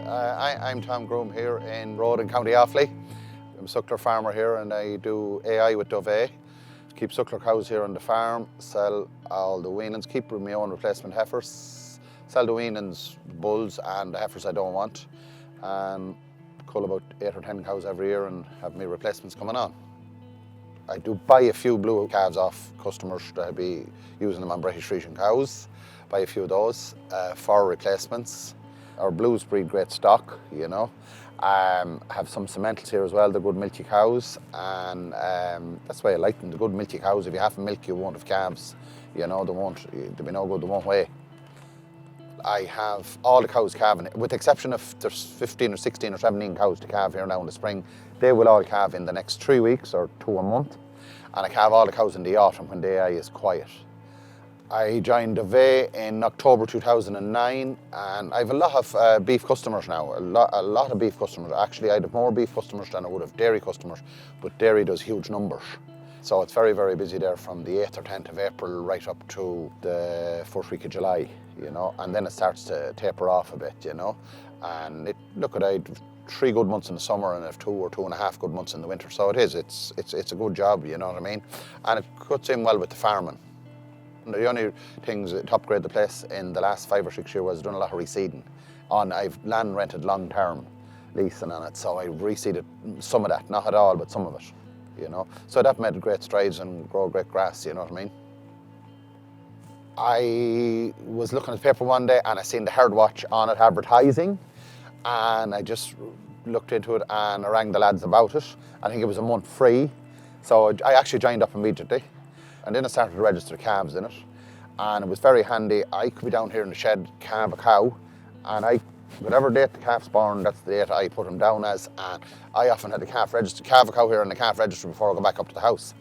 I'm Tom Groome here in Road in County Offaly. I'm a suckler farmer here and I do AI with Dove. Keep suckler cows here on the farm, sell all the weanings, keep my own replacement heifers, sell the weanings, bulls and the heifers I don't want, and cull about 8 or 10 cows every year and have my replacements coming on. I do buy a few blue calves off customers that'll be using them on British Friesian cows, buy a few of those for replacements. Our blues breed great stock, you know. Have some sementals here as well, they're good milky cows, and that's why I like them, the good milky cows. If you have milk, you won't have calves, you know, they'll be no good, they won't weigh. I have all the cows calving, with the exception of there's 15 or 16 or 17 cows to calve here now in the spring. They will all calve in the next 3 weeks or 2 a month, and I calve all the cows in the autumn when the AI is quiet. I joined Dove in October 2009, and I have a lot of beef customers now, a lot of beef customers. Actually, I'd have more beef customers than I would have dairy customers, but dairy does huge numbers. So it's very, very busy there from the 8th or 10th of April right up to the first week of July, you know, and then it starts to taper off a bit, you know. And I had 3 good months in the summer and I have 2 or 2.5 good months in the winter. So it's a good job, you know what I mean? And it cuts in well with the farming. The only things to upgrade the place in the last 5 or 6 years was done a lot of reseeding. I've land rented long term leasing on it, so I reseeded some of that, not at all, but some of it, you know. So that made great strides and grow great grass, you know what I mean. I was looking at the paper one day and I seen the herd watch on it advertising, and I just looked into it and I rang the lads about it. I think it was a month free, so I actually joined up immediately. And then I started to register calves in it, and it was very handy. I could be down here in the shed, calve a cow, and whatever date the calf's born, that's the date I put him down as, and I often had the calf a cow here and the calf register before I go back up to the house.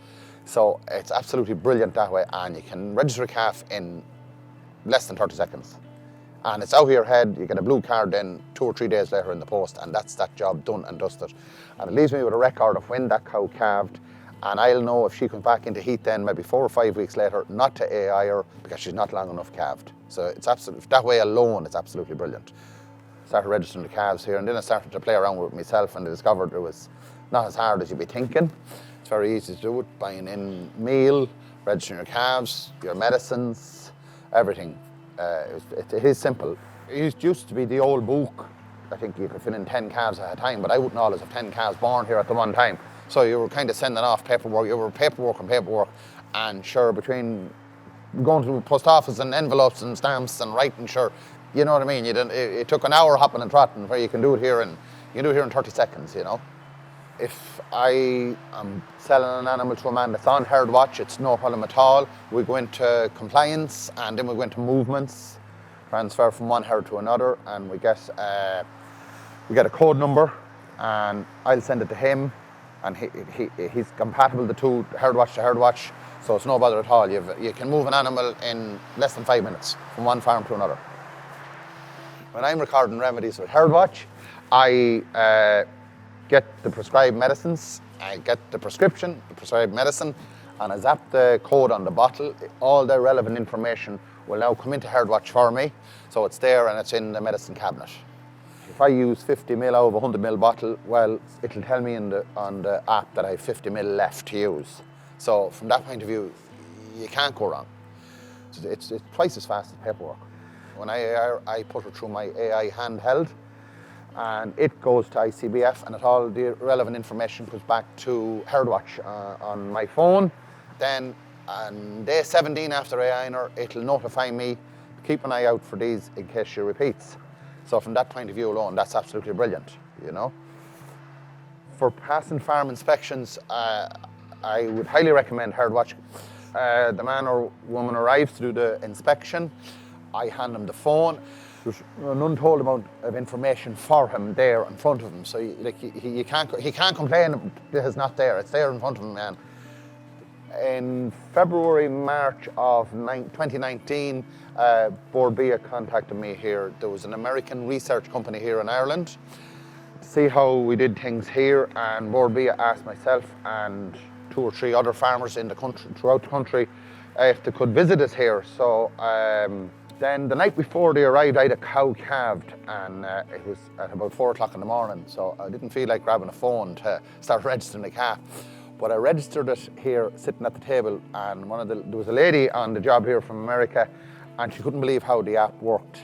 So it's absolutely brilliant that way, and you can register a calf in less than 30 seconds. And it's out of your head, you get a blue card then 2 or 3 days later in the post, and that's that job done and dusted. And it leaves me with a record of when that cow calved, and I'll know if she comes back into heat then maybe 4 or 5 weeks later, not to AI her because she's not long enough calved. So it's absolutely, that way alone, it's absolutely brilliant. Started registering the calves here, and then I started to play around with it myself, and I discovered it was not as hard as you'd be thinking. It's very easy to do it, buying in meal, registering your calves, your medicines, everything. It is simple. It used to be the old book. I think you could fit in 10 calves at a time, but I wouldn't always have 10 calves born here at the one time. So you were kind of sending off paperwork, and sure, between going to the post office and envelopes and stamps and writing, sure, you know what I mean? It took an hour hopping and trotting, where you can do it here in 30 seconds, you know. If I am selling an animal to a man that's on herd watch, it's no problem at all. We go into compliance, and then we go into movements, transfer from one herd to another, and we get a code number, and I'll send it to him. And he's compatible, the two, herd watch to herd watch, so it's no bother at all. You can move an animal in less than 5 minutes from one farm to another. When I'm recording remedies with herd watch, I get the prescribed medicines, I get the prescription, the prescribed medicine, and I zap the code on the bottle. All the relevant information will now come into herd watch for me, so it's there and it's in the medicine cabinet. If I use 50 ml out of a 100 ml bottle, well, it'll tell me on the app that I have 50 ml left to use. So from that point of view, you can't go wrong. It's twice as fast as paperwork. When I put it through my AI handheld, and it goes to ICBF, and all the relevant information goes back to herdwatch on my phone. Then on day 17 after AI, it'll notify me, keep an eye out for these in case she repeats. So from that point of view alone, that's absolutely brilliant, you know. For passing farm inspections, I would highly recommend herdwatch. The man or woman arrives to do the inspection. I hand him the phone. There's an untold amount of information for him there in front of him. So he can't complain that it's not there. It's there in front of him, man. In February, March of 2019, Borbia contacted me here. There was an American research company here in Ireland to see how we did things here, and Borbia asked myself and 2 or 3 other farmers in the country, throughout the country, if they could visit us here. So Then the night before they arrived, I had a cow calved, and it was at about 4 o'clock in the morning, so I didn't feel like grabbing a phone to start registering the calf. But I registered it here, sitting at the table, and there was a lady on the job here from America, and she couldn't believe how the app worked.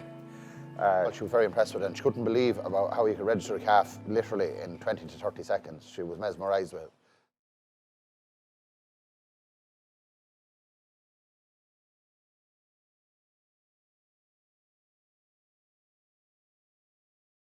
She was very impressed with it, and she couldn't believe about how you could register a calf literally in 20 to 30 seconds. She was mesmerised with it.